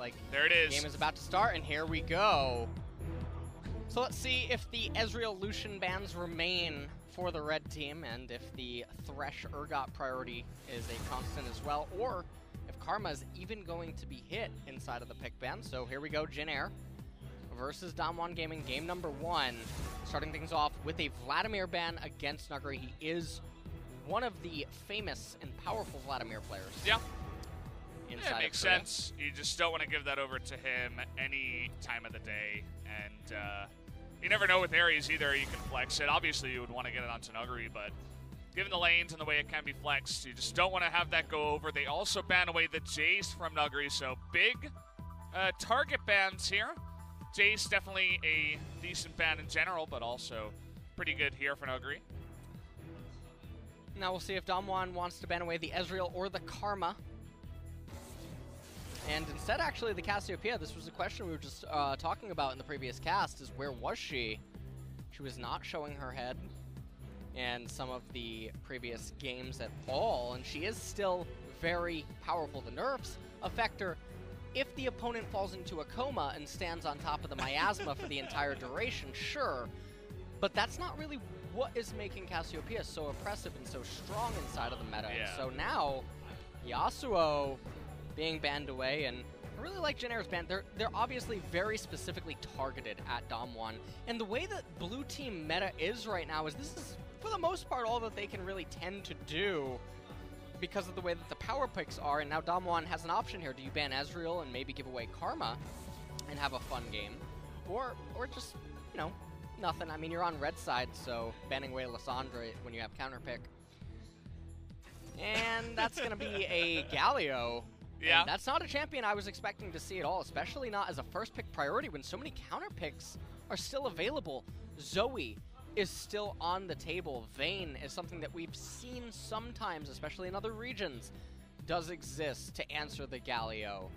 like there it is. The game is about to start, and here we go. So let's see if the Ezreal Lucian bans remain for the red team, and if the Thresh Urgot priority is a constant as well, or if Karma is even going to be hit inside of the pick ban. So here we go, Jin Air versus DAMWON Gaming, game number 1. Starting things off with a Vladimir ban against Nuguri. He is one of the famous and powerful Vladimir players. Yeah. Inside yeah, it makes sense. You just don't want to give that over to him any time of the day. And you never know with Ares either. You can flex it. Obviously, you would want to get it onto Nuguri, but given the lanes and the way it can be flexed, you just don't want to have that go over. They also ban away the Jace from Nuguri, so big target bans here. Jace definitely a decent ban in general, but also pretty good here for Nuguri. Now we'll see if DAMWON wants to ban away the Ezreal or the Karma. And instead, actually, the Cassiopeia. This was a question we were just talking about in the previous cast, is where was she? She was not showing her head in some of the previous games at all, and she is still very powerful. The nerfs affect her if the opponent falls into a coma and stands on top of the miasma for the entire duration, sure, but that's not really what is making Cassiopeia so oppressive and so strong inside of the meta. Yeah. And so now, Yasuo being banned away, and I really like Jin Air's ban. They're obviously very specifically targeted at DAMWON, and the way that blue team meta is right now is this is, for the most part, all that they can really tend to do because of the way that the power picks are, and now DAMWON has an option here. Do you ban Ezreal and maybe give away Karma and have a fun game? Or just, you know, nothing. I mean, you're on red side, so banning away Lissandra when you have counter pick. And that's going to be a Galio. Yeah. And that's not a champion I was expecting to see at all, especially not as a first pick priority when so many counter picks are still available. Zoe is still on the table. Vayne is something that we've seen sometimes, especially in other regions, does exist to answer the Galio.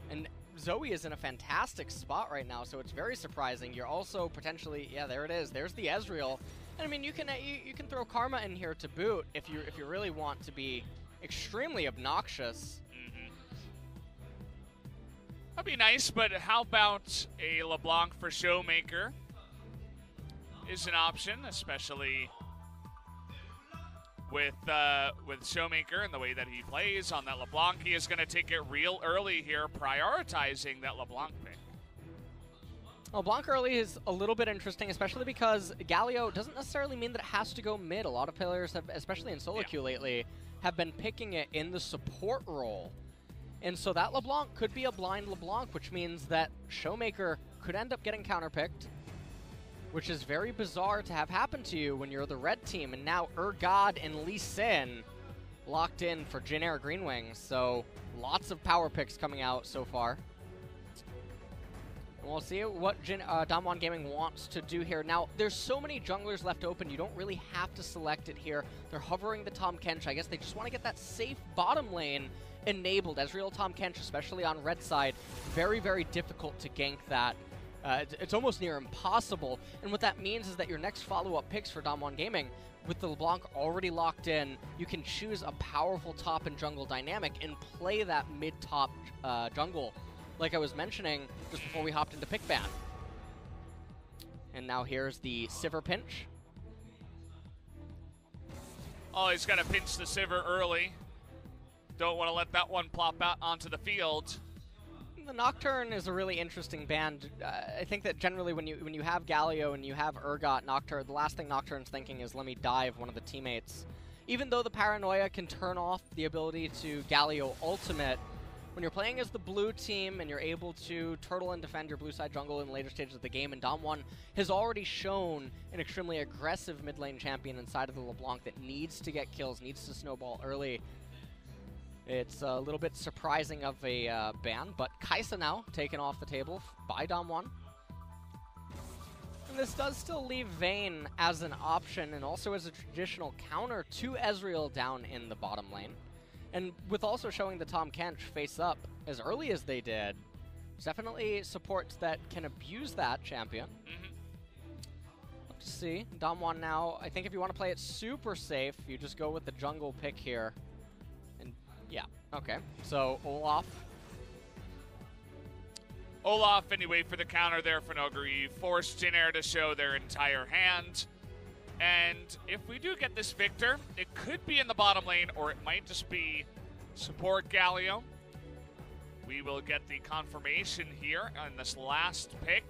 And Zoe is in a fantastic spot right now, so it's very surprising. You're also potentially, yeah, there it is. There's the Ezreal. And I mean, you can throw Karma in here to boot if you really want to be extremely obnoxious. That'd be nice, but how about a LeBlanc for Showmaker is an option, especially with Showmaker and the way that he plays on that LeBlanc. He is going to take it real early here, prioritizing that LeBlanc pick. LeBlanc early is a little bit interesting, especially because Galio doesn't necessarily mean that it has to go mid. A lot of players, have, especially in solo queue lately, have been picking it in the support role. And so that LeBlanc could be a blind LeBlanc, which means that Showmaker could end up getting counterpicked, which is very bizarre to have happen to you when you're the red team. And now Urgot and Lee Sin locked in for Jin Air GreenWings. So lots of power picks coming out so far. And we'll see what DAMWON Gaming wants to do here. Now, there's so many junglers left open, you don't really have to select it here. They're hovering the Tahm Kench. I guess they just want to get that safe bottom lane enabled. Ezreal Tahm Kench, especially on red side, very, very difficult to gank that. It's almost near impossible. And what that means is that your next follow-up picks for DAMWON Gaming, with the LeBlanc already locked in, you can choose a powerful top and jungle dynamic and play that mid-top jungle, like I was mentioning just before we hopped into pick ban. And now here's the Sivir pinch. Oh, he's got to pinch the Sivir early. Don't want to let that one plop out onto the field. The Nocturne is a really interesting band. I think that generally when you have Galio and you have Urgot Nocturne, the last thing Nocturne's thinking is, let me dive one of the teammates. Even though the Paranoia can turn off the ability to Galio ultimate, when you're playing as the blue team and you're able to turtle and defend your blue side jungle in the later stages of the game, and DAMWON has already shown an extremely aggressive mid lane champion inside of the LeBlanc that needs to get kills, needs to snowball early. It's a little bit surprising of a ban, but Kai'Sa now taken off the table by DAMWON. And this does still leave Vayne as an option and also as a traditional counter to Ezreal down in the bottom lane. And with also showing the Tahm Kench face up as early as they did, there's definitely supports that can abuse that champion. Let's see. DAMWON now, I think if you want to play it super safe, you just go with the jungle pick here. And yeah, okay. So Olaf Olaf, and you wait for the counter there for Nuguri. Force Jin Air to show their entire hand. And if we do get this Victor, it could be in the bottom lane, or it might just be support Galio. We will get the confirmation here on this last pick.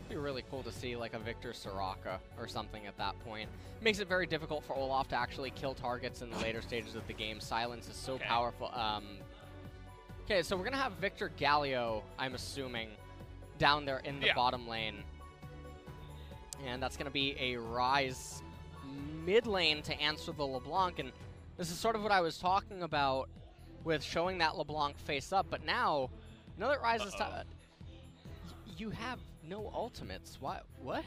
It'd be really cool to see like a Victor Soraka or something at that point. Makes it very difficult for Olaf to actually kill targets in the later stages of the game. Silence is so powerful. Okay, so we're going to have Victor Galio, I'm assuming, down there in the bottom lane. And that's going to be a Ryze mid lane to answer the LeBlanc. And this is sort of what I was talking about with showing that LeBlanc face up. But now that Ryze is you have no ultimates. What? What?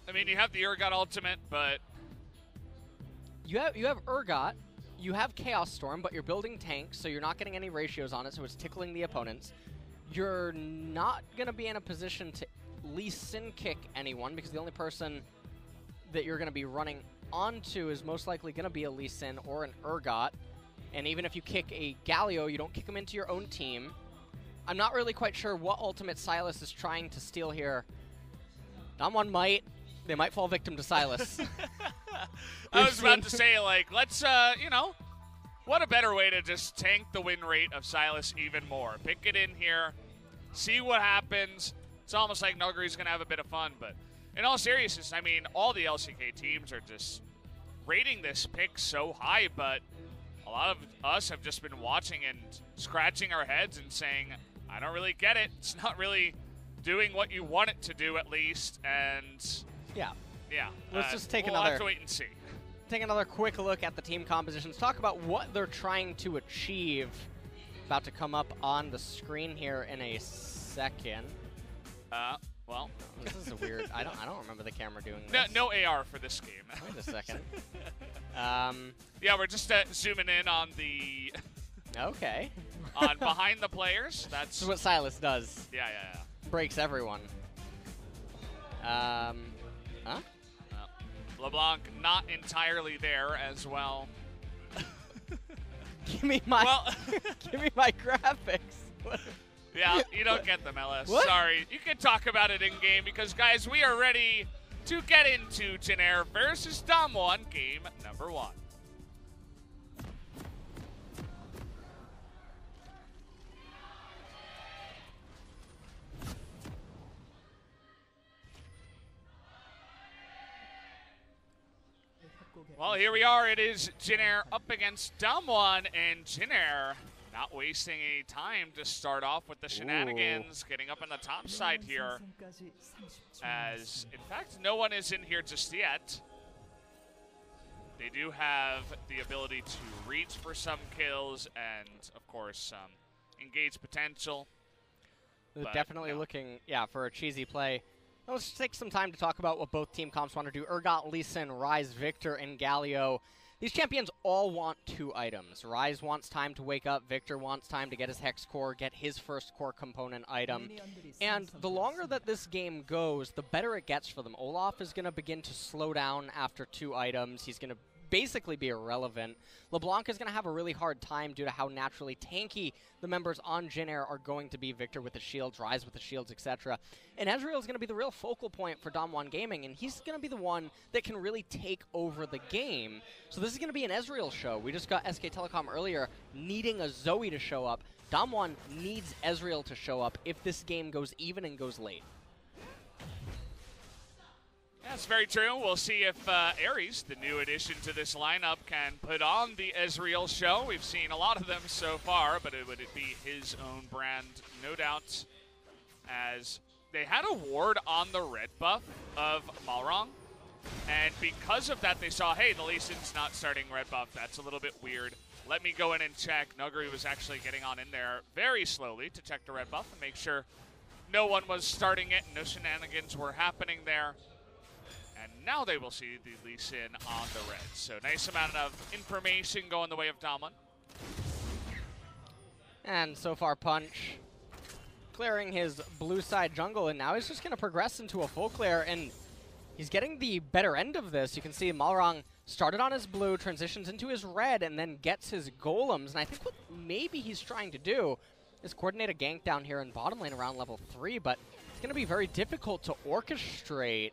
I mean, you have the Urgot ultimate, but you have Urgot, you have Chaos Storm, but you're building tanks, so you're not getting any ratios on it, so it's tickling the opponents. You're not going to be in a position to Lee Sin kick anyone, because the only person that you're going to be running onto is most likely going to be a Lee Sin or an Urgot. And even if you kick a Galio, you don't kick him into your own team. I'm not really quite sure what ultimate Sylas is trying to steal here. DAMWON might. They might fall victim to Sylas. I was about to say, like, let's, you know, what a better way to just tank the win rate of Sylas even more. Pick it in here, see what happens. It's almost like Nuguri's going to have a bit of fun, but in all seriousness, I mean, all the LCK teams are just rating this pick so high, but a lot of us have just been watching and scratching our heads and saying, I don't really get it. It's not really doing what you want it to do, at least, and yeah. Let's just take we'll have to wait and see. Take another quick look at the team compositions. Talk about what they're trying to achieve. About to come up on the screen here in a second. Well, this is a weird. I don't remember the camera doing this. this. No AR for this game. Wait a second. Yeah, we're just zooming in on the. Okay. On behind the players. That's what Sylas does. Yeah. Breaks everyone. Huh? LeBlanc not entirely there as well. Give me my graphics. Yeah, you don't get them, LS. What? Sorry. You can talk about it in-game because, guys, we are ready to get into Jin Air versus DAMWON game number 1. Well, here we are. It is Jin Air up against DAMWON, and Jin Air not wasting any time to start off with the shenanigans, getting up on the top side here. As, in fact, no one is in here just yet. They do have the ability to reach for some kills and, of course, some engage potential. They're definitely looking, for a cheesy play. Let's take some time to talk about what both team comps want to do. Urgot, Lee Sin, Ryze, Victor, and Galio. These champions all want 2 items. Ryze wants time to wake up. Victor wants time to get his Hex Core, get his first core component item. And the longer that this game goes, the better it gets for them. Olaf is going to begin to slow down after 2 items. He's going to basically be irrelevant. LeBlanc is going to have a really hard time due to how naturally tanky the members on Jin Air are going to be. Victor with the shields, Ryze with the shields, etc. And Ezreal is going to be the real focal point for DAMWON Gaming, and he's going to be the one that can really take over the game. So this is going to be an Ezreal show. We just got SK Telecom earlier needing a Zoe to show up. DAMWON needs Ezreal to show up if this game goes even and goes late. That's very true. We'll see if Ares, the new addition to this lineup, can put on the Ezreal show. We've seen a lot of them so far, but would it be his own brand? No doubt, as they had a ward on the red buff of Malrong, and because of that, they saw, hey, the Lee Sin's not starting red buff. That's a little bit weird. Let me go in and check. Nuguri was actually getting on in there very slowly to check the red buff and make sure no one was starting it, no shenanigans were happening there. And now they will see the Lee Sin on the red. So nice amount of information going the way of DAMWON. And so far, Punch clearing his blue side jungle, and now he's just going to progress into a full clear, and he's getting the better end of this. You can see Malrong started on his blue, transitions into his red, and then gets his golems. And I think what maybe he's trying to do is coordinate a gank down here in bottom lane around level 3, but it's going to be very difficult to orchestrate.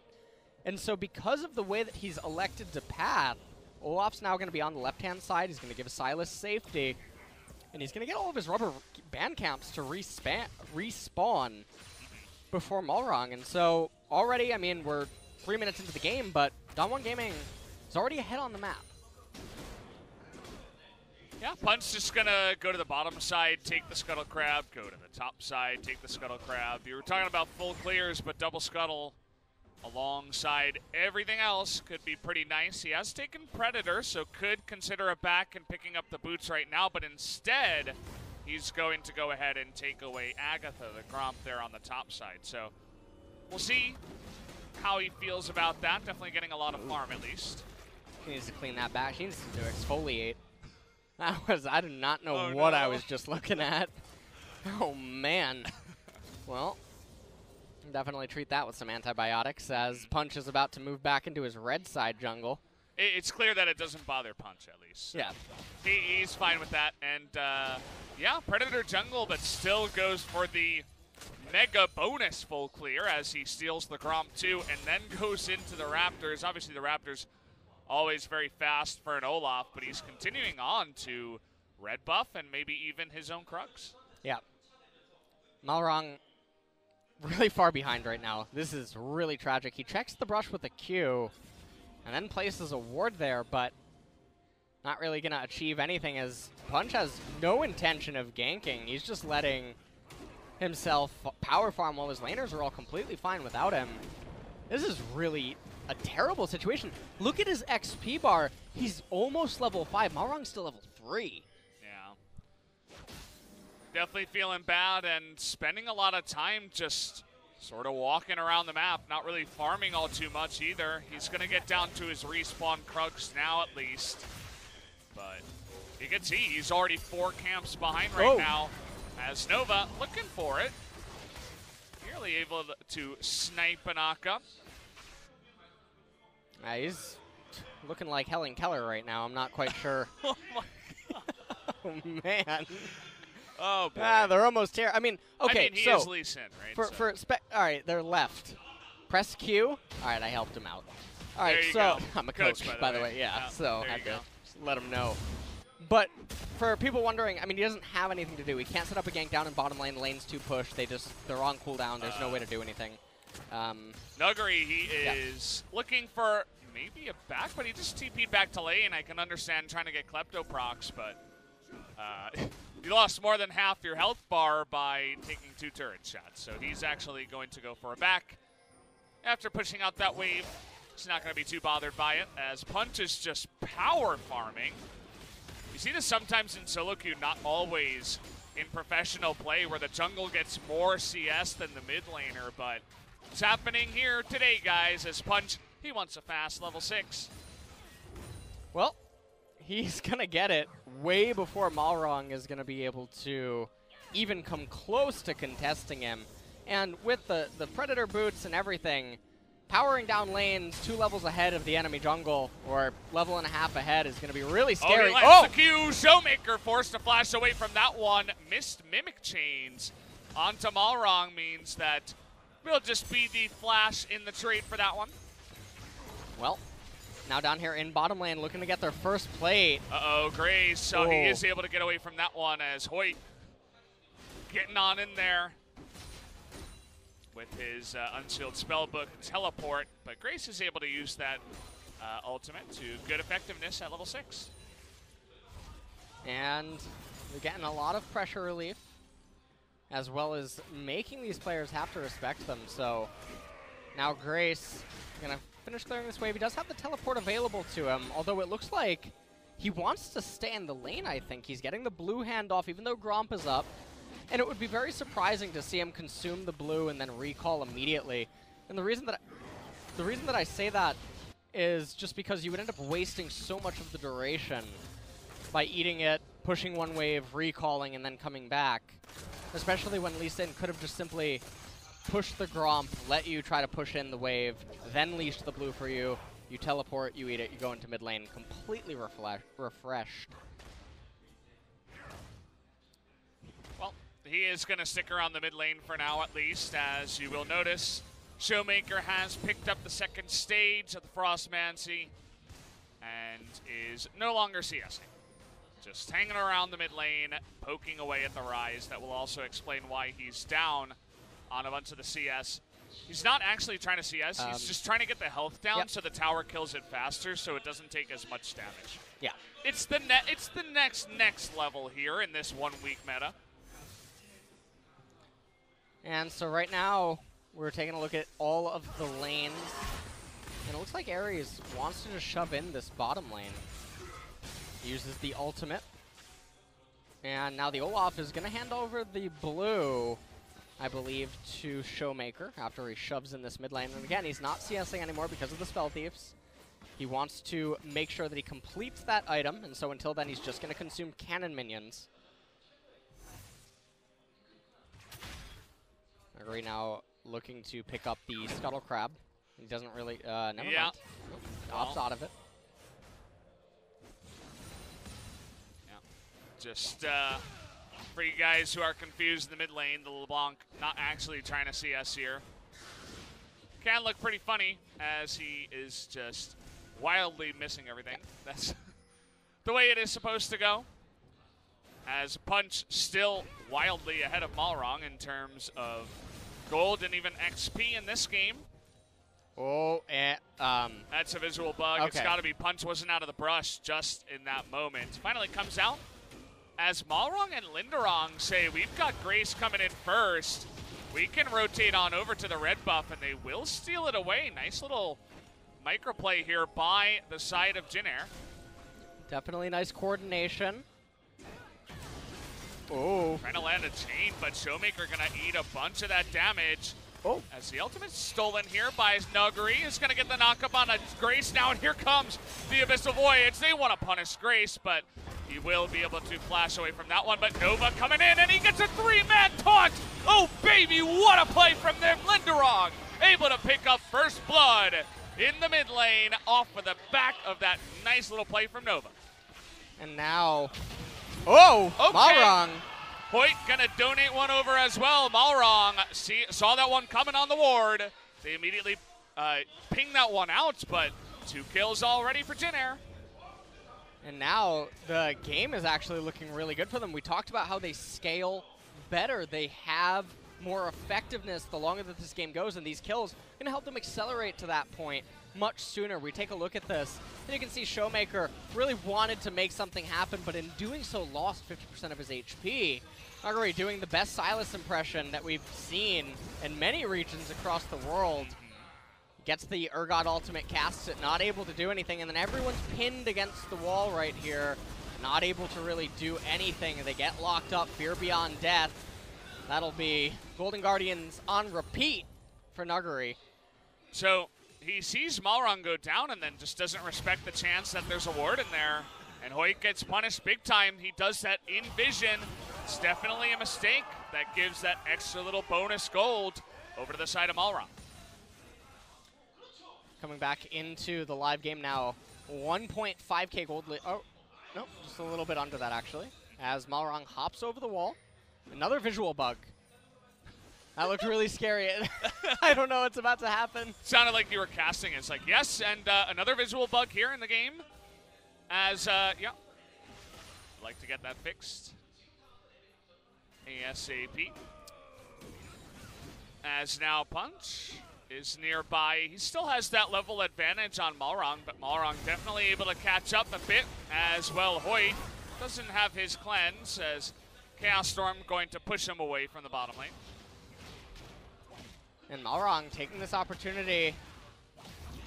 And so because of the way that he's elected to path, Olaf's now going to be on the left-hand side. He's going to give Silas safety, and he's going to get all of his rubber band camps to respawn before Malrong. And so already, I mean, we're 3 minutes into the game, but DWG Gaming is already ahead on the map. Yeah, Punch just going to go to the bottom side, take the Scuttle Crab, go to the top side, take the Scuttle Crab. You were talking about full clears, but double Scuttle alongside everything else could be pretty nice. He has taken Predator, so could consider a back and picking up the boots right now, but instead, he's going to go ahead and take away Agatha, the Gromp there on the top side. So we'll see how he feels about that. Definitely getting a lot of farm at least. He needs to clean that back. He needs to exfoliate. I did not know what I was just looking at. Oh, man. Well, definitely treat that with some antibiotics as Punch is about to move back into his red side jungle. It's clear that it doesn't bother Punch, at least. So yeah. He's fine with that. And, yeah, Predator jungle, but still goes for the mega bonus full clear as he steals the Gromp too and then goes into the Raptors. Obviously, the Raptors always very fast for an Olaf, but he's continuing on to red buff and maybe even his own Krugs. Yeah. Malrong really far behind right now. This is really tragic. He checks the brush with a Q and then places a ward there, but not really going to achieve anything as Punch has no intention of ganking. He's just letting himself power farm while his laners are all completely fine without him. This is really a terrible situation. Look at his XP bar. He's almost level 5. Malrong's still level 3. Yeah. Definitely feeling bad and spending a lot of time just sort of walking around the map, not really farming all too much either. He's going to get down to his respawn Krugs now at least. But you can see he's already 4 camps behind right now as Nova looking for it. Nearly able to snipe Anaka. He's looking like Helen Keller right now. I'm not quite sure. Oh, my God. Oh, man. Oh, boy. They're almost here. I mean, okay, he so is Lee Sin, right? All right, they're left. Press Q. All right, I helped him out. All right, so go. I'm a coach, by the way. Yeah, so I had to let him know. But for people wondering, I mean, he doesn't have anything to do. He can't set up a gank down in bottom lane. The lane's too pushed. They're on cooldown. There's no way to do anything. Nuggery, he is looking for maybe a back, but he just TP'd back to lane. I can understand trying to get Klepto procs, but you lost more than half your health bar by taking 2 turret shots. So he's actually going to go for a back. After pushing out that wave, he's not going to be too bothered by it, as Punch is just power farming. You see this sometimes in solo queue, not always in professional play, where the jungle gets more CS than the mid laner, but it's happening here today, guys, as Punch, he wants a fast level 6. Well, he's going to get it way before Malrong is going to be able to even come close to contesting him. And with the Predator boots and everything, powering down lanes 2 levels ahead of the enemy jungle, or level and a half ahead, is going to be really scary. Oh, he lands the Q. Showmaker forced to flash away from that one. Missed Mimic Chains onto Malrong means that will just be the flash in the trade for that one. Well, now down here in bottom lane, looking to get their first plate. Uh-oh, Grace. So he is able to get away from that one as Hoyt getting on in there with his unsealed spellbook teleport. But Grace is able to use that ultimate to good effectiveness at level 6. And they're getting a lot of pressure relief, as well as making these players have to respect them. So now Grace going to finish clearing this wave. He does have the teleport available to him, although it looks like he wants to stay in the lane, I think. He's getting the blue hand off, even though Gromp is up. And it would be very surprising to see him consume the blue and then recall immediately. And the reason that I say that is just because you would end up wasting so much of the duration by eating it, pushing one wave, recalling, and then coming back. Especially when Lee Sin could have just simply pushed the Gromp, let you try to push in the wave, then leashed the blue for you. You teleport, you eat it, you go into mid lane completely refreshed. he is going to stick around the mid lane for now at least, as you will notice. Showmaker has picked up the second stage of the Frostmancy and is no longer CSing. Just hanging around the mid lane, poking away at the Rise. That will also explain why he's down on a bunch of the CS. He's not actually trying to CS, he's just trying to get the health down so the tower kills it faster so it doesn't take as much damage. Yeah. It's the next level here in this 1 week meta. And so right now, we're taking a look at all of the lanes. And it looks like Ares wants to just shove in this bottom lane. He uses the ultimate. And now the Olaf is going to hand over the blue, I believe, to Showmaker after he shoves in this mid lane. And again, he's not CSing anymore because of the Spell Thieves. He wants to make sure that he completes that item, and so until then, he's just going to consume cannon minions. Right now, looking to pick up the Scuttle Crab. He doesn't really, never mind. Nope. Opts out of it. Yeah. Just, for you guys who are confused in the mid lane, the LeBlanc not actually trying to CS here. Can look pretty funny, as he is just wildly missing everything. That's the way it is supposed to go. As Punch still wildly ahead of Malrong in terms of gold and even XP in this game. Oh, that's a visual bug. Okay. It's got to be Punch wasn't out of the brush just in that moment. Finally comes out as Malrong and Linderong say, we've got Grace coming in first. We can rotate on over to the red buff, and they will steal it away. Nice little microplay here by the side of Jin Air. Definitely nice coordination. Oh. Trying to land a chain, but Showmaker gonna eat a bunch of that damage. Oh. As the ultimate's stolen here by Nuguri, is gonna get the knockup on a Grace now, and here comes the Abyssal Voyage. They wanna punish Grace, but he will be able to flash away from that one. But Nova coming in, and he gets a 3-man taunt. Oh baby, what a play from them. Linderong able to pick up first blood in the mid lane off of the back of that nice little play from Nova. And now, oh, okay. Malrong. Hoyt gonna donate one over as well. Malrong saw that one coming on the ward. They immediately pinged that one out, but 2 kills already for Jin Air. And now the game is actually looking really good for them. We talked about how they scale better. They have more effectiveness the longer that this game goes, and these kills are going to help them accelerate to that point much sooner. We take a look at this, and you can see Showmaker really wanted to make something happen, but in doing so lost 50% of his HP. Nuguri doing the best Sylas impression that we've seen in many regions across the world. Gets the Urgot ultimate, casts it, not able to do anything, and then everyone's pinned against the wall right here, not able to really do anything. They get locked up, Fear Beyond Death. That'll be Golden Guardians on repeat for Nuguri. So he sees Malrong go down and then just doesn't respect the chance that there's a ward in there. And Hoyt gets punished big time. He does that in vision. It's definitely a mistake. That gives that extra little bonus gold over to the side of Malrong. Coming back into the live game now, 1.5k gold. Oh, no, just a little bit under that actually. As Malrong hops over the wall. Another visual bug. That looked really scary. I don't know what's about to happen. Sounded like you were casting. It's like, yes, and another visual bug here in the game. As, yeah, like to get that fixed ASAP. As now Punch is nearby. He still has that level advantage on Malrong, but Malrong definitely able to catch up a bit as well. Hoyt doesn't have his cleanse, as Chaos Storm going to push him away from the bottom lane. And Malrong taking this opportunity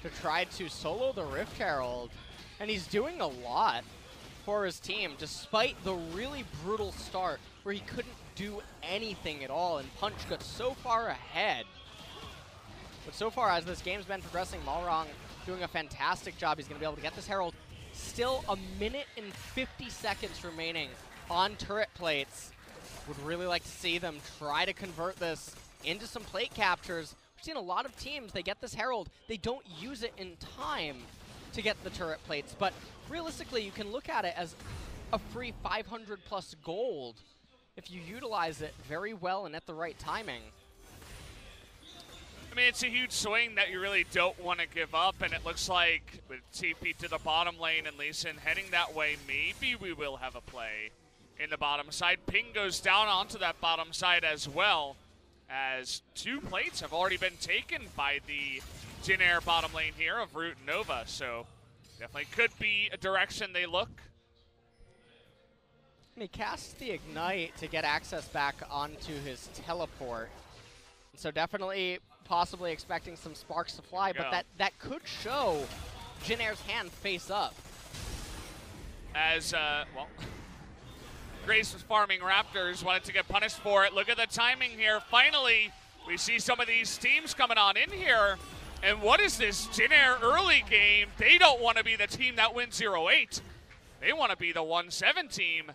to try to solo the Rift Herald. And he's doing a lot for his team, despite the really brutal start where he couldn't do anything at all, and Punch got so far ahead. But so far, as this game's been progressing, Malrong doing a fantastic job. He's going to be able to get this Herald. Still 1 minute and 50 seconds remaining on turret plates. Would really like to see them try to convert this into some plate captures. We've seen a lot of teams, they get this Herald, they don't use it in time to get the turret plates, but realistically you can look at it as a free 500 plus gold if you utilize it very well and at the right timing. I mean, it's a huge swing that you really don't want to give up, and it looks like with TP to the bottom lane and Lee Sin heading that way, maybe we will have a play in the bottom side. Ping goes down onto that bottom side as well, as 2 plates have already been taken by the Jin Air bottom lane here of Root and Nova, so definitely could be a direction they look. And he casts the Ignite to get access back onto his teleport. So definitely possibly expecting some sparks to fly, but that could show Jin Air's hand face up. As, well, Grace was farming Raptors, wanted to get punished for it. Look at the timing here. Finally, we see some of these teams coming on in here. And what is this Jin Air early game? They don't want to be the team that wins 0-8. They want to be the 1-7 team,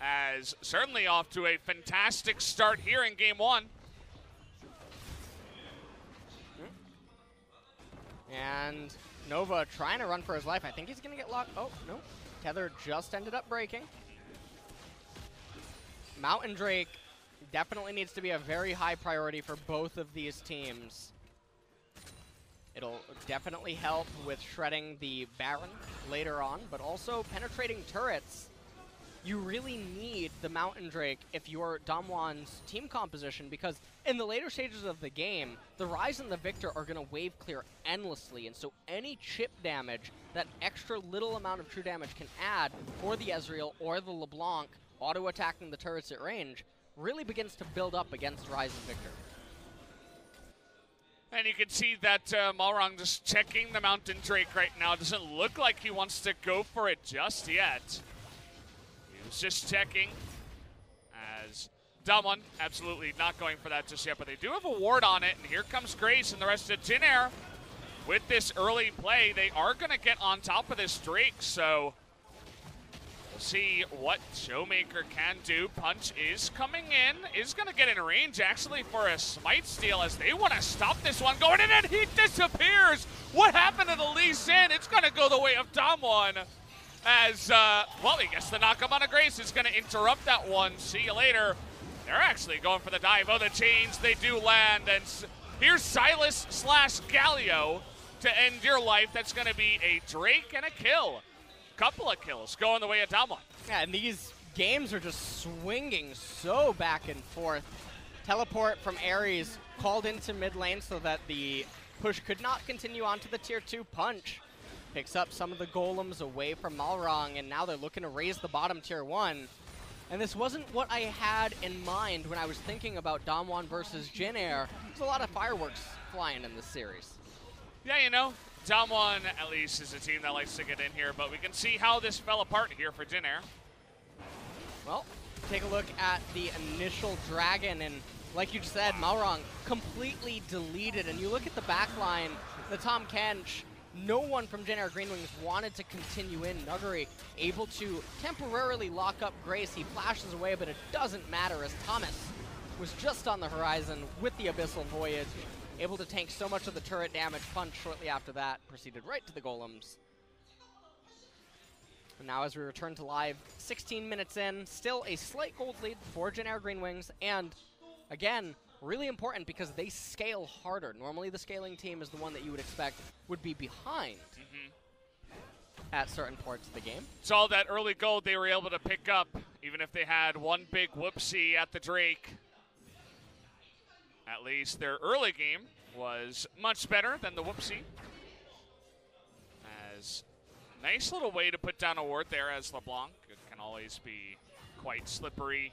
as certainly off to a fantastic start here in game 1. And Nova trying to run for his life. I think he's going to get locked. Oh, no. Tether just ended up breaking. Mountain Drake definitely needs to be a very high priority for both of these teams. It'll definitely help with shredding the Baron later on, but also penetrating turrets. You really need the Mountain Drake if you're DAMWON's team composition, because in the later stages of the game, the Ryze and the Victor are going to wave clear endlessly, and so any chip damage, that extra little amount of true damage can add for the Ezreal or the LeBlanc auto-attacking the turrets at range, really begins to build up against Ryze and Victor. And you can see that Malrang just checking the Mountain Drake right now. Doesn't look like he wants to go for it just yet. Just checking, as DWG absolutely not going for that just yet, but they do have a ward on it, and here comes Grace and the rest of Jin Air. With this early play, they are going to get on top of this Drake, so we'll see what Showmaker can do. Punch is coming in, is going to get in range actually for a smite steal, as they want to stop this one going in, and he disappears. What happened to the Lee Sin? It's going to go the way of DAMWON. As, well, he gets the knock-up on a Grace. Is going to interrupt that one. See you later. They're actually going for the dive. Oh, the chains, they do land. And here's Silas / Galio to end your life. That's going to be a Drake and a kill. Couple of kills going the way of DWG. Yeah, and these games are just swinging so back and forth. Teleport from Ares called into mid lane so that the push could not continue onto the tier 2 punch. Picks up some of the golems away from Malrang, and now they're looking to raise the bottom tier 1. And this wasn't what I had in mind when I was thinking about DAMWON versus Jin Air. There's a lot of fireworks flying in this series. Yeah, you know, DWG at least is a team that likes to get in here, but we can see how this fell apart here for Jin Air. Well, take a look at the initial Dragon, and like you just said, Malrang completely deleted. And you look at the back line, the Tom Kench, no one from Jin Air GreenWings wanted to continue in. Nuguri able to temporarily lock up Grace. He flashes away, but it doesn't matter, as Thomas was just on the horizon with the Abyssal Voyage, able to tank so much of the turret damage. Punch shortly after that proceeded right to the golems. And now as we return to live, 16 minutes in, still a slight gold lead for Jin Air GreenWings, and again, really important because they scale harder. Normally the scaling team is the one that you would expect would be behind at certain parts of the game. It's all that early gold they were able to pick up, even if they had one big whoopsie at the Drake. At least their early game was much better than the whoopsie. As nice little way to put down a ward there as LeBlanc. It can always be quite slippery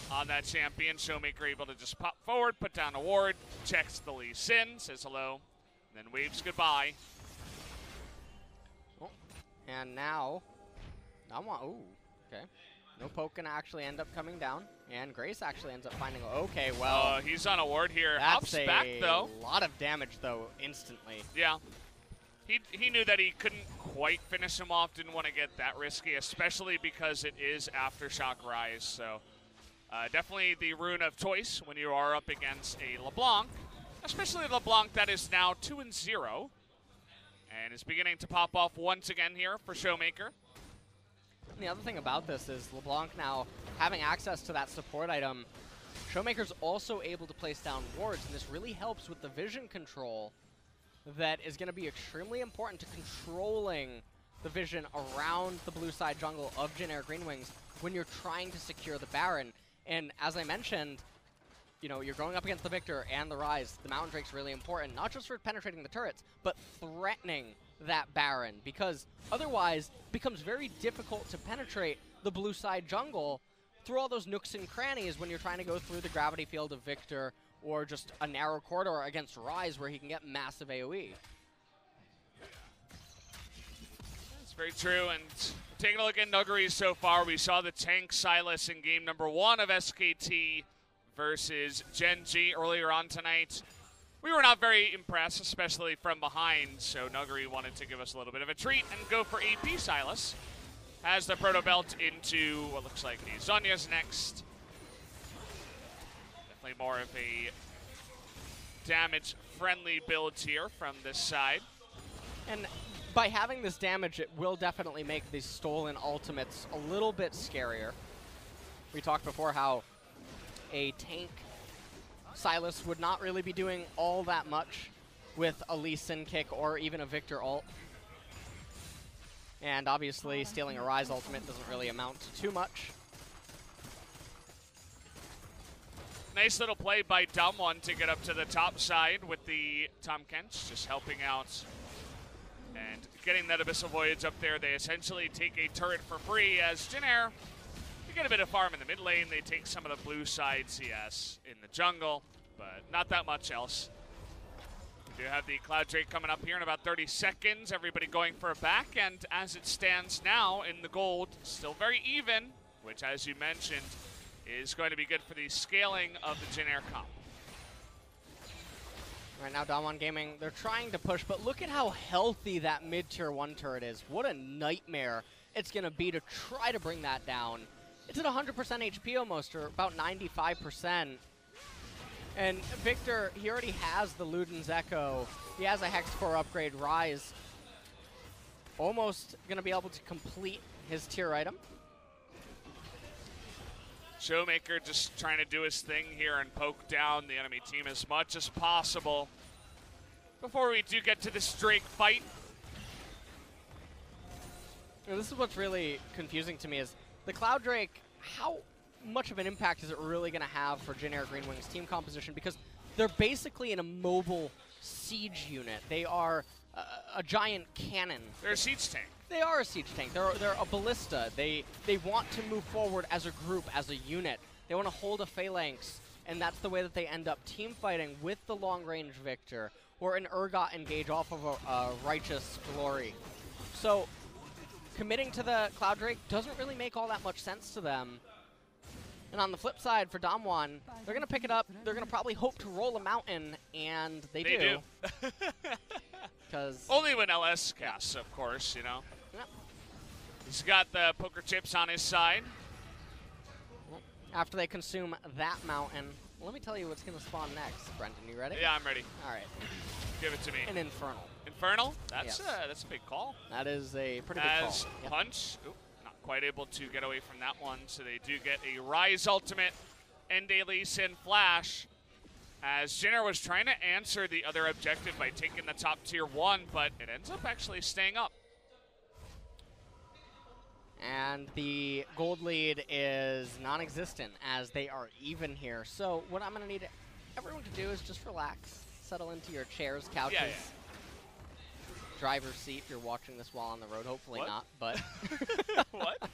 on that champion. Showmaker able to just pop forward, put down a ward, checks the Lee Sin, says hello, and then waves goodbye. Oh, and now, ooh, okay. No poke can actually end up coming down, and Grace actually ends up finding, okay, well. He's on a ward here. That's Hops back, though. A lot of damage, though, instantly. Yeah. He knew that he couldn't quite finish him off, didn't want to get that risky, especially because it is Aftershock Rise, so. Definitely the rune of choice when you are up against a LeBlanc, especially LeBlanc that is now 2-0 and is beginning to pop off once again here for Showmaker. And the other thing about this is LeBlanc now having access to that support item, Showmaker's also able to place down wards, and this really helps with the vision control that is going to be extremely important to controlling the vision around the blue side jungle of Jin Air GreenWings when you're trying to secure the Baron. And as I mentioned, you know, you're going up against the Victor and the Ryze. The Mountain Drake's really important, not just for penetrating the turrets, but threatening that Baron, because otherwise it becomes very difficult to penetrate the blue side jungle through all those nooks and crannies when you're trying to go through the gravity field of Victor or just a narrow corridor against Ryze where he can get massive AoE. That's very true, and taking a look at Nuguri so far, we saw the tank Sylas in game number 1 of SKT versus Gen G earlier on tonight. We were not very impressed, especially from behind, so Nuguri wanted to give us a little bit of a treat and go for AP Sylas. Has the Proto Belt into what looks like a Zhonya's next. Definitely more of a damage-friendly build here from this side. And by having this damage, it will definitely make these stolen ultimates a little bit scarier. We talked before how a tank Sylas would not really be doing all that much with a Lee Sin kick or even a Victor ult. And obviously, stealing a Ryze ultimate doesn't really amount to too much. Nice little play by DWG to get up to the top side with the Tom Kents, just helping out and getting that Abyssal Voyage up there. They essentially take a turret for free as Jin Air, they get a bit of farm in the mid lane. They take some of the blue side CS in the jungle, but not that much else. We do have the Cloud Drake coming up here in about 30 seconds. Everybody going for a back, and as it stands now in the gold, still very even, which, as you mentioned, is going to be good for the scaling of the Jin Air comp. Right now, DWG Gaming, they're trying to push, but look at how healthy that mid-tier 1 turret is. What a nightmare it's going to be to try to bring that down. It's at 100% HP almost, or about 95%. And Victor, he already has the Luden's Echo. He has a Hex Core upgrade, Ryze. Almost going to be able to complete his tier item. Showmaker just trying to do his thing here and poke down the enemy team as much as possible before we do get to this Drake fight. Now, this is what's really confusing to me is the Cloud Drake, how much of an impact is it really going to have for Jin Air GreenWings' team composition? Because they're basically in a mobile siege unit. They are a giant cannon. They're a siege tank. They are a siege tank. They're a ballista. They want to move forward as a group, as a unit. They want to hold a phalanx, and that's the way that they end up team fighting with the long-range Victor or an Urgot engage off of a Righteous Glory. So committing to the Cloud Drake doesn't really make all that much sense to them. And on the flip side, for DAMWON, they're going to pick it up. They're going to probably hope to roll a mountain, and they do. Because only when LS casts, of course, you know. Yep. He's got the poker chips on his side. After they consume that mountain, let me tell you what's going to spawn next. Brendan, you ready? Yeah, I'm ready. All right. Give it to me. An Infernal. Infernal? That's Yes. That's a big call. That is a pretty big call. Yep. Punch. Oop, not quite able to get away from that one, so they do get a Ryze ultimate and a Lee Sin flash. As Jin Air was trying to answer the other objective by taking the top tier 1, but it ends up actually staying up. And the gold lead is non-existent as they are even here. So what I'm going to need everyone to do is just relax, settle into your chairs, couches, driver's seat if you're watching this while on the road. Hopefully what? not, but... What?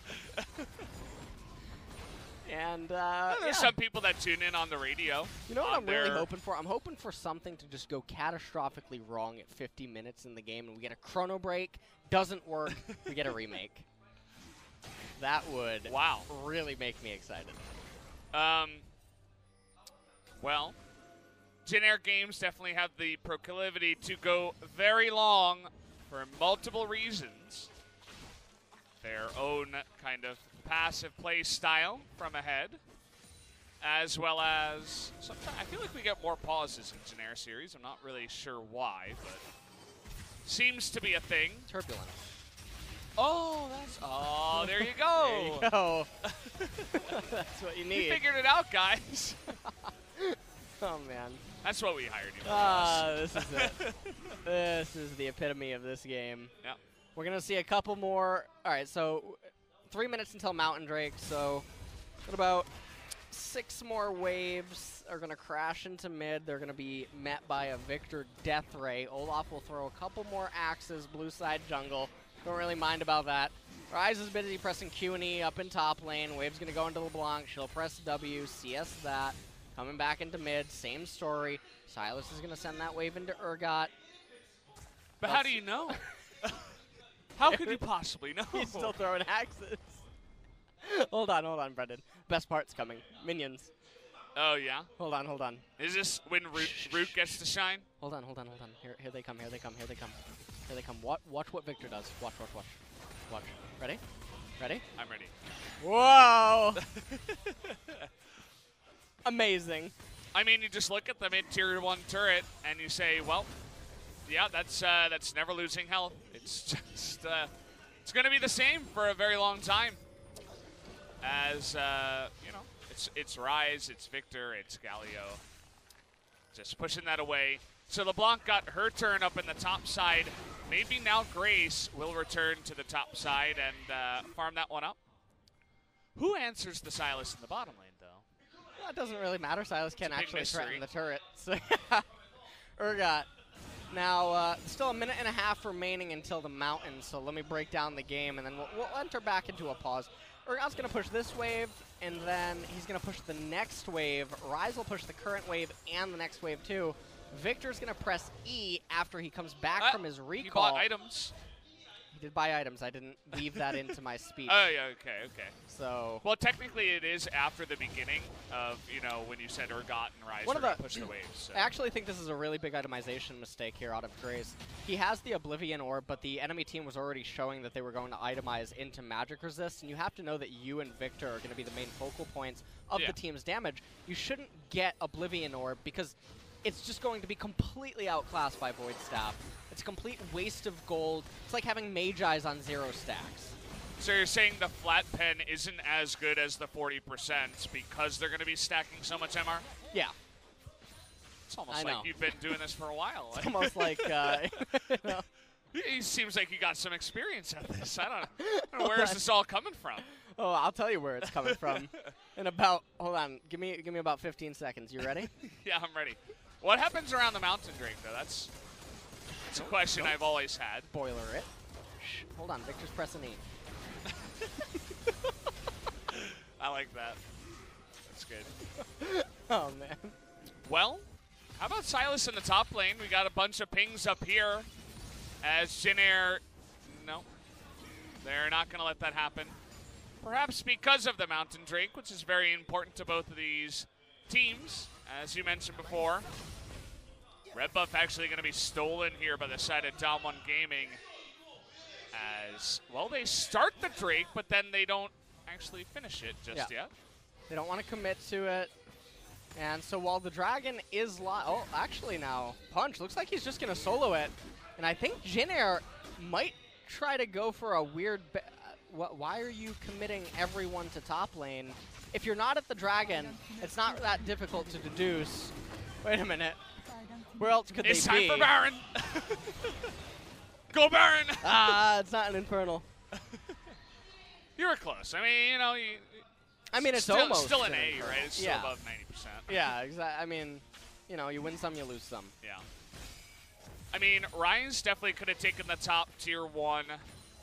And there's some people that tune in on the radio. You know what I'm really hoping for? I'm hoping for something to just go catastrophically wrong at 50 minutes in the game, and we get a chrono break, doesn't work, we get a remake. That would really make me excited. Well, Jin Air games definitely have the proclivity to go very long for multiple reasons. Their own kind of passive play style from ahead, as well as sometimes I feel like we get more pauses in Jin Air series. I'm not really sure why, but seems to be a thing. Turbulent. Oh, there you go. There you go. That's what you need. You figured it out, guys. Oh, man. That's what we hired you for. This is it. This is the epitome of this game. Yeah. We're going to see a couple more. All right, so 3 minutes until Mountain Drake. So what about 6 more waves are going to crash into mid. They're going to be met by a Victor Death Ray. Olaf will throw a couple more axes, blue side jungle. Don't really mind about that. Ryze is busy pressing Q and E up in top lane. Wave's going to go into LeBlanc. She'll press W, CS that. Coming back into mid, same story. Silas is going to send that wave into Urgot. But how do you know? How could you possibly know? He's still throwing axes. Hold on, Brendan. Best part's coming. Minions. Oh, yeah? Hold on. Is this when Root gets to shine? Hold on. Here they come. Watch what Victor does. Watch. Ready? I'm ready. Whoa! Amazing. I mean, you just look at the mid-tier 1 turret and you say, well, yeah, that's never losing health. It's just it's going to be the same for a very long time. As you know, it's Ryze, it's Victor, it's Galio. Just pushing that away. So LeBlanc got her turn up in the top side. Maybe now Grace will return to the top side and farm that one up. Who answers the Silas in the bottom lane, though? Well, it doesn't really matter. Silas can't actually mystery. threaten the turret. So, Urgot. Now, still a minute and a half remaining until the mountain, so let me break down the game, and then we'll enter back into a pause. Urgot's going to push this wave, and then he's going to push the next wave. Ryze will push the current wave and the next wave, too. Victor's going to press E after he comes back from his recall. He bought items. He did buy items. I didn't weave that into my speech. Oh, yeah, okay. So. Well, technically it is after the beginning of, you know, when you said Urgot and Ryze were going to push the waves. So. I actually think this is a really big itemization mistake here out of Grace. He has the Oblivion Orb, but the enemy team was already showing that they were going to itemize into magic resist, and you have to know that you and Victor are going to be the main focal points of the team's damage. You shouldn't get Oblivion Orb because it's just going to be completely outclassed by Void Staff. It's a complete waste of gold. It's like having Mage Eyes on 0 stacks. So you're saying the flat pen isn't as good as the 40% because they're going to be stacking so much MR? Yeah. It's almost like you've been doing this for a while. It's almost like, you know. He seems like you got some experience at this. I don't know where is this all coming from? Oh, I'll tell you where it's coming from. In about, hold on, give me about 15 seconds. You ready? Yeah, I'm ready. What happens around the Mountain Drake, though? That's a question I've always had. Boiler it. Shh, hold on, Victor's pressing E. I like that. That's good. Oh, man. Well, how about Silas in the top lane? We got a bunch of pings up here as Jinair, no, they're not going to let that happen. Perhaps because of the Mountain Drake, which is very important to both of these teams, as you mentioned before. Red buff actually going to be stolen here by the side of DWG Gaming as, well, they start the Drake, but then they don't actually finish it just yet. They don't want to commit to it. And so while the Dragon is oh, actually now, Punch, looks like he's just going to solo it. And I think Jinair might try to go for a weird, why are you committing everyone to top lane? If you're not at the Dragon, it's not that difficult to deduce. Wait a minute. Where else could they be? It's time for Baron. Go Baron. It's not an Infernal. You were close. I mean, you know, I mean, it's still, almost still an A, right? It's still above 90%. Yeah, exactly. I mean, you know, you win some, you lose some. Yeah. I mean, Ryan's definitely could have taken the top tier 1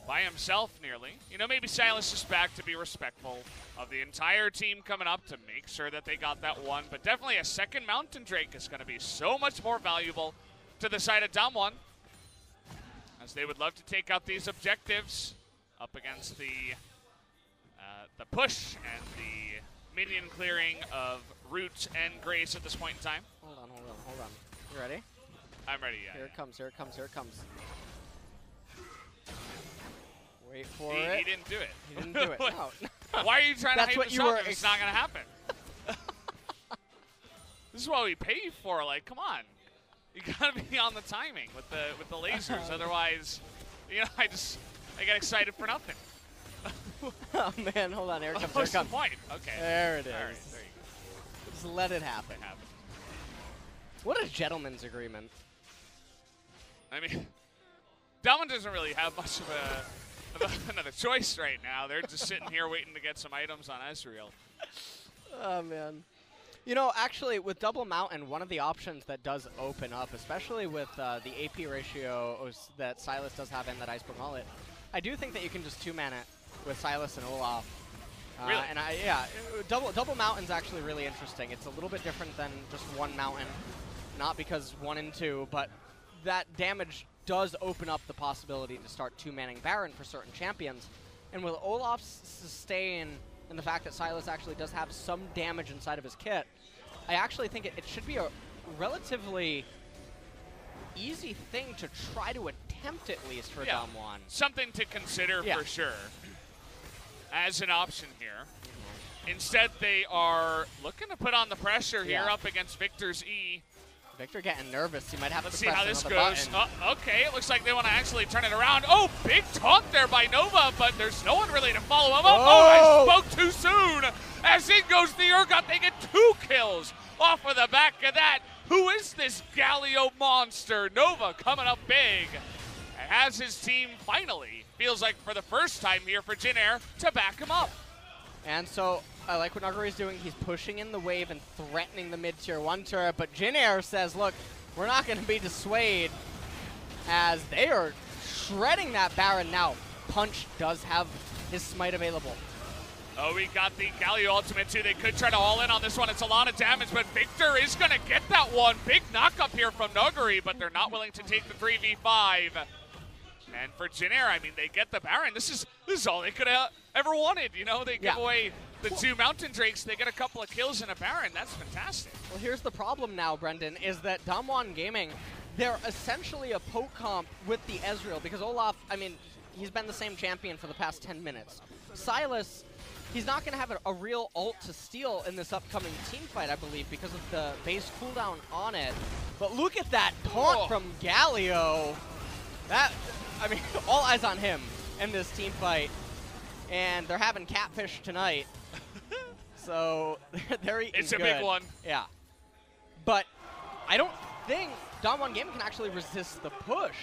by himself nearly. You know, maybe Silas is back to be respectful of the entire team coming up to make sure that they got that one. But definitely a second Mountain Drake is going to be so much more valuable to the side of DWG, as they would love to take out these objectives up against the push and the minion clearing of Root and Grace at this point in time. Hold on. You ready? I'm ready, yeah. Here it comes. Wait for it. He didn't do it. He didn't do it. No. Why are you trying to hype this up if it's not going to happen? This is what we pay you for. Like, come on. You got to be on the timing with the lasers. Otherwise, you know, I get excited for nothing. Oh man, hold on, here it comes. What's the point? Okay. There it is. All right, there you go. Just let it happen. What a gentleman's agreement. I mean, DWG doesn't really have much of another choice right now. They're just sitting here waiting to get some items on Ezreal. Oh man. You know, actually, with Double Mountain, one of the options that does open up, especially with the AP ratio that Sylas does have and that Iceberg Mullet, I do think that you can just two-man it with Sylas and Olaf. Really? And Double Mountain's actually really interesting. It's a little bit different than just one mountain, not because 1 and 2, but that damage does open up the possibility to start two-manning Baron for certain champions. And with Olaf's sustain and the fact that Sylas actually does have some damage inside of his kit, I actually think it should be a relatively easy thing to try to attempt at least for DAMWON. Something to consider for sure as an option here. Instead, they are looking to put on the pressure here up against Victor's E. Victor getting nervous. He might have Let's to see how this goes. Button. Okay, it looks like they want to actually turn it around. Oh, big taunt there by Nova, but there's no one really to follow him up. Oh, I spoke too soon. As in goes the Urgot. They get 2 kills off of the back of that. Who is this Galio monster? Nova coming up big. And has his team finally, feels like for the first time here for Jin Air, to back him up. And so I like what Naguri is doing. He's pushing in the wave and threatening the mid-tier 1 turret, but Jin Air says, look, we're not going to be dissuaded, as they are shredding that Baron now. Punch does have his smite available. Oh, we got the Galio ultimate too. They could try to all in on this one. It's a lot of damage, but Victor is going to get that one. Big knock-up here from Naguri, but they're not willing to take the 3v5. And for Jin Air, I mean, they get the Baron. This is all they could have ever wanted. You know, they give away the 2 Mountain Drakes. They get a couple of kills and a Baron. That's fantastic. Well, here's the problem now, Brendan, is that DWG Gaming, they're essentially a poke comp with the Ezreal, because Olaf, I mean, he's been the same champion for the past 10 minutes. Sylas, he's not going to have a real ult to steal in this upcoming team fight, I believe, because of the base cooldown on it. But look at that taunt from Galio. That, I mean, all eyes on him in this team fight. And they're having catfish tonight. So they're eating It's a big one. Yeah. But I don't think DWG Gaming can actually resist the push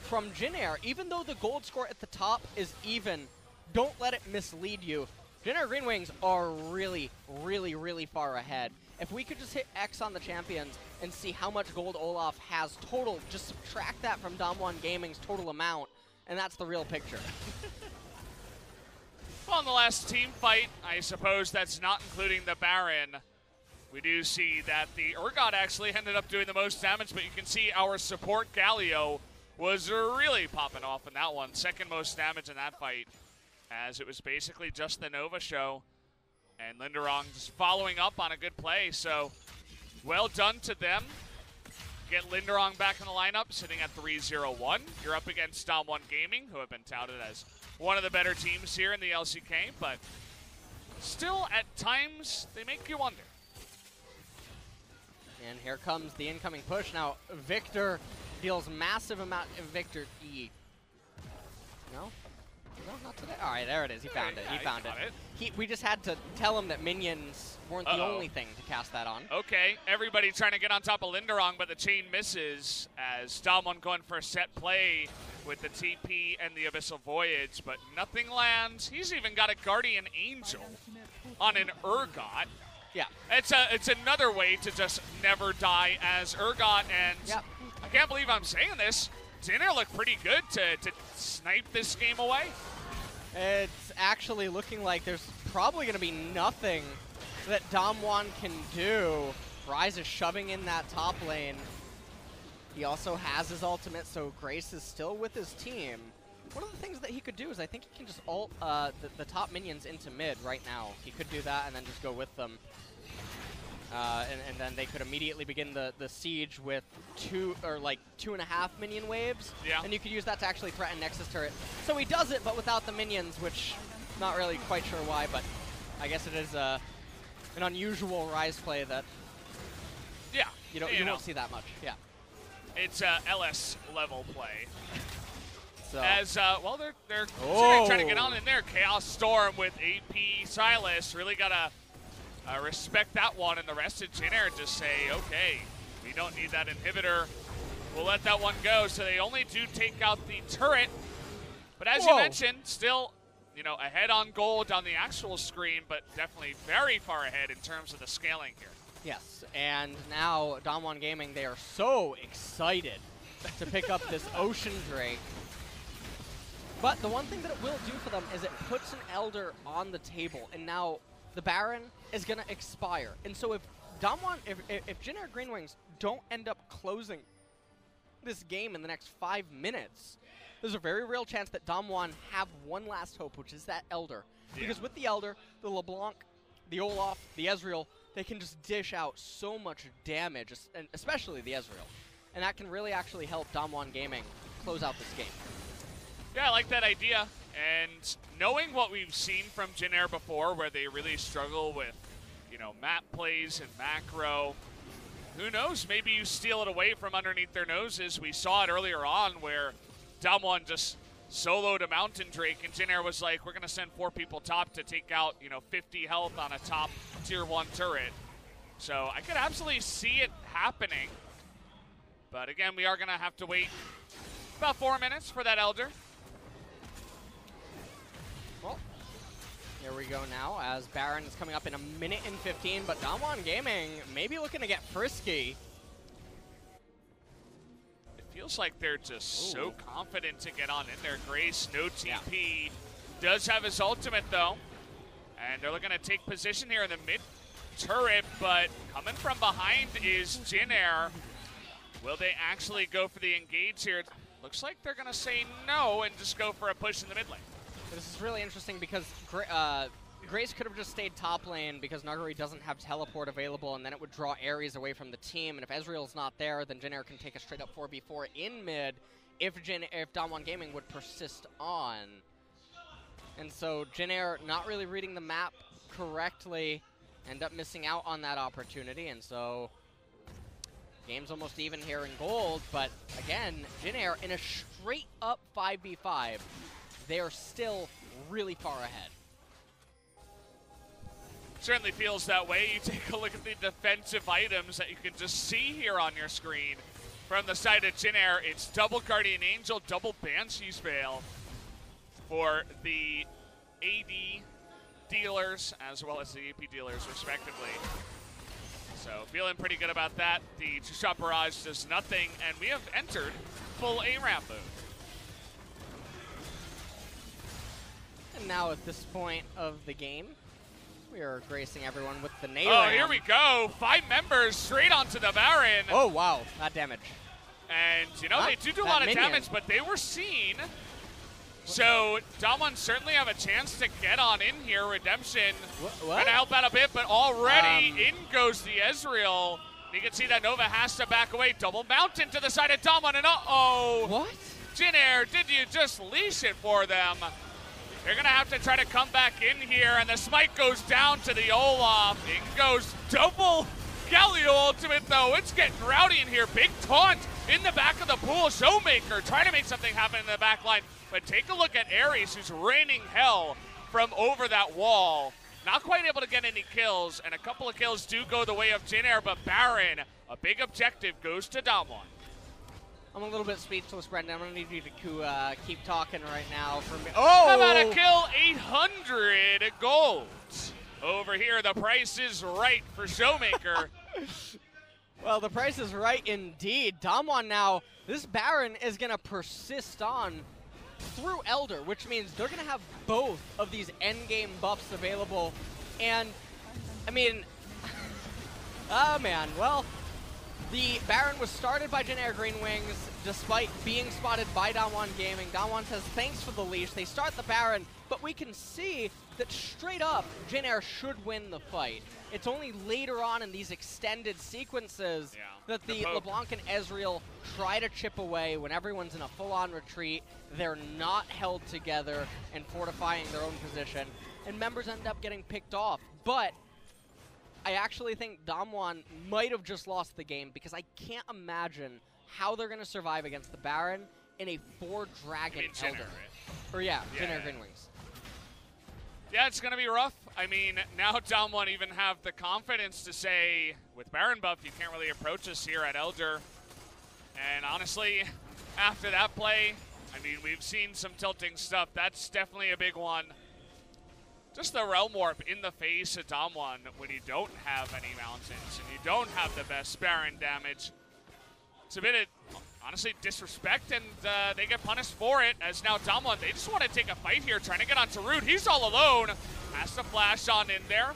from Jin Air. Even though the gold score at the top is even, don't let it mislead you. Jin Air GreenWings are really, really, really far ahead. If we could just hit X on the champions and see how much gold Olaf has total, just subtract that from DWG Gaming's total amount, and that's the real picture. Well, in the last team fight, I suppose that's not including the Baron. We do see that the Urgot actually ended up doing the most damage, but you can see our support Galio was really popping off in that one. Second most damage in that fight, as it was basically just the Nova show. And Linderong just following up on a good play, so well done to them. Get Linderong back in the lineup, sitting at 3-0-1. You're up against DWG Gaming, who have been touted as one of the better teams here in the LCK, but still, at times, they make you wonder. And here comes the incoming push. Now, Victor deals massive amount of Victor E. No? No, not today. All right, there it is. He found it. He found it. We just had to tell him that minions weren't the only thing to cast that on. Okay, everybody trying to get on top of Linderong, but the chain misses as DWG going for a set play with the TP and the Abyssal Voyage, but nothing lands. He's even got a Guardian Angel on an Urgot. Yeah. It's another way to just never die as Urgot, and I can't believe I'm saying this. Jin Air looked pretty good to snipe this game away. It's actually looking like there's probably going to be nothing that DAMWON can do. Ryze is shoving in that top lane. He also has his ultimate, so Grace is still with his team. One of the things that he could do is I think he can just ult the top minions into mid right now. He could do that and then just go with them. And then they could immediately begin the siege with 2.5 minion waves. Yeah. And you could use that to actually threaten Nexus turret. So he does it, but without the minions, which not really quite sure why, but I guess it is an unusual Ryze play that you won't see that much. Yeah. It's a LS level play. So. As, well, they're trying to get on in there. Chaos Storm with AP Silas. Really got to respect that one. And the rest of Jin Air just say, okay, we don't need that inhibitor. We'll let that one go. So they only do take out the turret. But as you mentioned, still, you know, ahead on gold on the actual screen, but definitely very far ahead in terms of the scaling here. Yes, and now DWG Gaming, they are so excited to pick up this Ocean Drake. But the one thing that it will do for them is it puts an Elder on the table, and now the Baron is going to expire. And so if if Jin Air GreenWings don't end up closing this game in the next 5 minutes, there's a very real chance that DWG have one last hope, which is that Elder. Yeah. Because with the Elder, the LeBlanc, the Olaf, the Ezreal, they can just dish out so much damage, and especially the Ezreal. And that can really actually help DWG Gaming close out this game. Yeah, I like that idea. And knowing what we've seen from Jin Air before, where they really struggle with, you know, map plays and macro, who knows? Maybe you steal it away from underneath their noses. We saw it earlier on where DWG just soloed a Mountain Drake, and Jin Air was like, we're going to send 4 people top to take out, you know, 50 health on a top tier 1 turret. So I could absolutely see it happening. But again, we are going to have to wait about 4 minutes for that Elder. Well, here we go now as Baron is coming up in 1 minute and 15, but DWG Gaming may be looking to get frisky. Feels like they're just so confident to get on in there. Grace, no TP. Does have his ultimate, though. And they're looking to take position here in the mid-turret, but coming from behind is Jin Air. Will they actually go for the engage here? Looks like they're going to say no and just go for a push in the mid lane. This is really interesting because Grace could have just stayed top lane because Nuguri doesn't have teleport available, and then it would draw Ares away from the team. And if Ezreal's not there, then Jin Air can take a straight up 4v4 in mid if DWG Gaming would persist on. And so Jin Air not really reading the map correctly, end up missing out on that opportunity. And so game's almost even here in gold, but again, Jin Air in a straight up 5v5, they are still really far ahead. Certainly feels that way. You take a look at the defensive items that you can just see here on your screen. From the side of Jin Air, it's double Guardian Angel, double Banshee's Veil for the AD dealers as well as the AP dealers, respectively. So feeling pretty good about that. The two-shot barrage does nothing, and we have entered full ARAM mode. And now at this point of the game, we are gracing everyone with the nail. Oh, here we go. 5 members straight onto the Baron. Oh, wow. That damage. And, you know, they do a lot of damage, but they were seen. So, DWG certainly have a chance to get on in here. Redemption trying to help out a bit, but already in goes the Ezreal. You can see that Nova has to back away. Double Mountain to the side of DWG, and uh-oh. What? Jin Air, did you just leash it for them? They're going to have to try to come back in here, and the smite goes down to the Olaf. In goes double Galio ultimate, though. It's getting rowdy in here. Big taunt in the back of the pool. Showmaker trying to make something happen in the back line. But take a look at Ares, who's raining hell from over that wall. Not quite able to get any kills, and a couple of kills do go the way of Jin Air, but Baron, a big objective, goes to DWG. I'm a little bit speechless, Brendan. I'm going to need you to keep talking right now for me. Oh! How about a kill? 800 gold. Over here, the price is right for Showmaker. Well, the price is right indeed. DWG now, this Baron is going to persist on through Elder, which means they're going to have both of these endgame buffs available. And, I mean, oh man, well, the Baron was started by Jin Air GreenWings despite being spotted by DWG Gaming. DWG says, thanks for the leash. They start the Baron, but we can see that straight up, Jin Air should win the fight. It's only later on in these extended sequences that the LeBlanc and Ezreal try to chip away when everyone's in a full-on retreat. They're not held together and fortifying their own position, and members end up getting picked off. But I actually think DAMWON might have just lost the game because I can't imagine how they're going to survive against the Baron in a 4-dragon Jhin, Elder. right? Or yeah, Yeah. Jhin or GreenWings. Yeah, it's going to be rough. I mean, now DWG even have the confidence to say, with Baron buff, you can't really approach us here at Elder. And honestly, after that play, I mean, we've seen some tilting stuff. That's definitely a big one. Just the Realm Warp in the face of DWG when you don't have any mountains and you don't have the best Baron damage. It's a bit of, honestly, disrespect, and they get punished for it, as now DWG, they just want to take a fight here, trying to get onto Root. He's all alone. Has to flash on in there.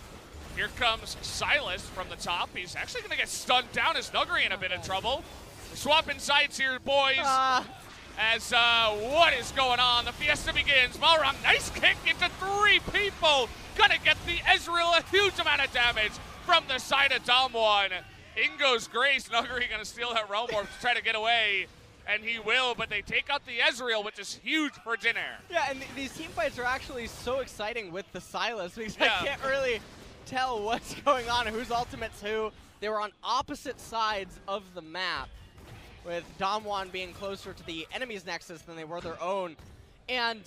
Here comes Silas from the top. He's actually going to get stunned down as Nuguri in a bit of trouble. We're swapping sides here, boys. As what is going on? The fiesta begins. Malrang, nice kick into 3 people. Gonna get the Ezreal a huge amount of damage from the side of DWG. In goes Grace. Nuguri gonna steal that Realm Warp to try to get away. And he will, but they take out the Ezreal, which is huge for Jhin. Yeah, and these team fights are actually so exciting with the Silas because Yeah. I can't really tell what's going on, whose ultimate's who. They were on opposite sides of the map, with DAMWON being closer to the enemy's nexus than they were their own. And,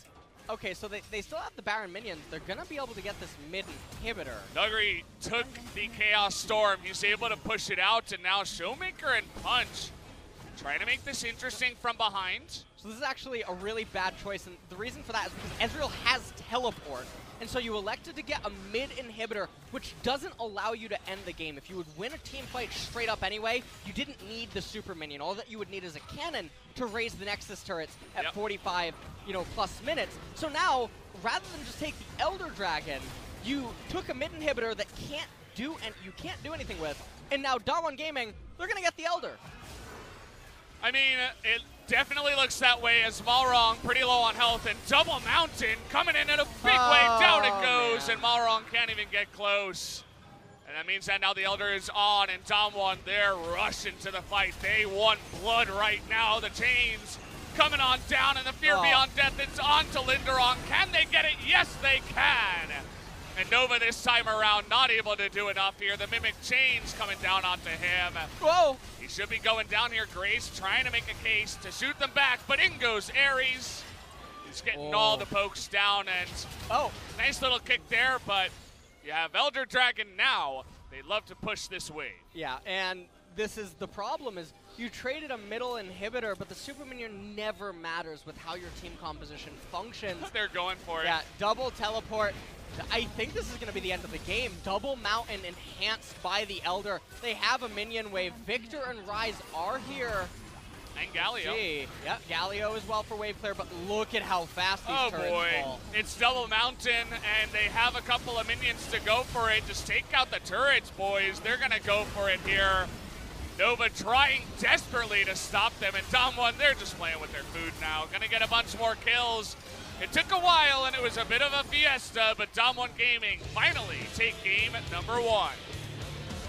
okay, so they still have the Baron minions. They're going to be able to get this mid inhibitor. Nuguri took the Chaos Storm. He's able to push it out, and now Showmaker and Punch trying to make this interesting from behind. So this is actually a really bad choice, and the reason for that is because Ezreal has teleport. And so you elected to get a mid inhibitor, which doesn't allow you to end the game. If you would win a team fight straight up anyway, you didn't need the super minion. All that you would need is a cannon to raise the Nexus turrets at 45, plus minutes. So now, rather than just take the Elder Dragon, you took a mid inhibitor that you can't do anything with. And now DWG Gaming, they're gonna get the Elder. I mean, it definitely looks that way as Malrang pretty low on health, and Double Mountain coming in a big way. Down it goes, man. and Malrang can't even get close. And that means that now the Elder is on, and DWG, they're rushing to the fight. They want blood right now. The chains coming on down, and the Fear Beyond Death, it's on to Linderon. Can they get it? Yes, they can. And Nova this time around not able to do enough here. The Mimic chains coming down onto him. Whoa! He should be going down here. Grace trying to make a case to shoot them back, but in goes Ares. He's getting all the pokes down, and nice little kick there, but you have Elder Dragon now. They love to push this way. Yeah, and this is the problem, is you traded a middle inhibitor, but the super minion never matters with how your team composition functions. They're going for it. Yeah, double teleport. I think this is going to be the end of the game. Double Mountain enhanced by the Elder. They have a minion wave. Victor and Ryze are here. And Galio. Yep, Galio as well for wave clear, but look at how fast these turrets fall. It's Double Mountain, and they have a couple of minions to go for it. Just take out the turrets, boys. They're going to go for it here. Nova trying desperately to stop them, and DWG, they're just playing with their food now. Gonna get a bunch more kills. It took a while, and it was a bit of a fiesta, but DWG Gaming finally take game number 1.